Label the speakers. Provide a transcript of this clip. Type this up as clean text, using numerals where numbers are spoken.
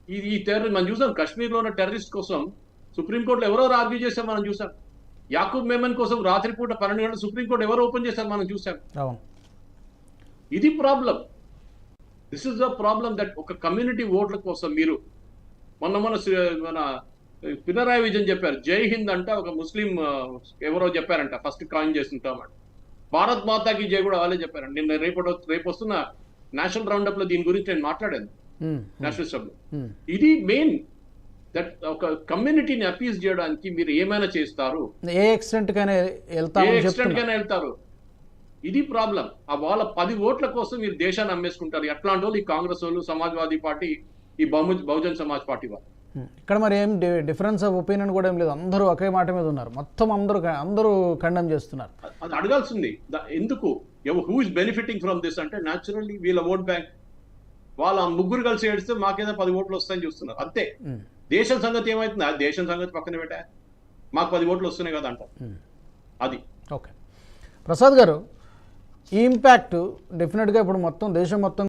Speaker 1: ఈ టెర్రర్ మనం చూసాం. కాశ్మీర్లో ఉన్న టెర్రరిస్ట్ కోసం సుప్రీంకోర్టులో ఎవరెవరు ఆర్గ్యూ చేశారు మనం చూసాం. యాకూబ్ మెమన్ కోసం రాత్రిపూట 12 గంటలు సుప్రీంకోర్టు ఎవరు ఓపెన్ చేశారు మనం చూసాం.
Speaker 2: అవును.
Speaker 1: ఇది problem. This is the problem that ఒక కమ్యూనిటీ ఓట్ల కోసం మీరు మన పినరాయి విజయన్ చెప్పారు, జై హింద్ అంట ఒక ముస్లిం ఎవరో చెప్పారంట ఫస్ట్ కాయిన్ చేస్తుంటాం. భారత్ మాతాకి జై కూడా వాళ్ళే చెప్పారంట. నిన్న రేపు వస్తున్న నేషనల్ రౌండ్ అప్ లో దీని గురించి నేను మాట్లాడాను నేషనల్ సబ్ లో. ఇది మెయిన్ దట్ ఒక కమ్యూనిటీని అపీజ్ చేయడానికి మీరు ఏమైనా చేస్తారు,
Speaker 2: ఏ ఎక్స్టెంట్ కైనా
Speaker 1: వెళ్తారు. ఇది ప్రాబ్లం. ఆ వాళ్ళ 10 ఓట్ల కోసం మీరు దేశాన్ని అమ్మేసుకుంటారు. ఎట్లాంటి వాళ్ళు ఈ కాంగ్రెస్ వాళ్ళు, సమాజ్వాదీ పార్టీ, ఈ బహుజన్ సమాజ్ పార్టీ వాళ్ళు.
Speaker 2: ఇక్కడ మరి ఏం డిఫరెన్స్ ఆఫ్ ఒపీనియన్ కూడా ఏం లేదు, అందరూ ఒకే మాట మీద ఉన్నారు, మొత్తం అందరూ ఖండం చేస్తున్నారు.
Speaker 1: అది అడగాల్సింది. ఎందుకు who is benefiting from this అంటే న్యాచురల్లీ వీళ్ళ ఓట్ బ్యాంక్. వాళ్ళ ముగ్గురు కలిసి ఏడిస్తే మాకేదో 10 ఓట్లు వస్తాయని చూస్తున్నారు అంతే. దేశం సంగతి ఏమవుతుంది? ఆ దేశం సంగతి పక్కన పెట్టా, మాకు 10 ఓట్లు వస్తున్నాయి కదా అంటారు. అది
Speaker 2: ఓకే. ప్రసాద్ గారు, ఈ ఇంపాక్ట్ డెఫినెట్గా ఇప్పుడు మొత్తం దేశం మొత్తం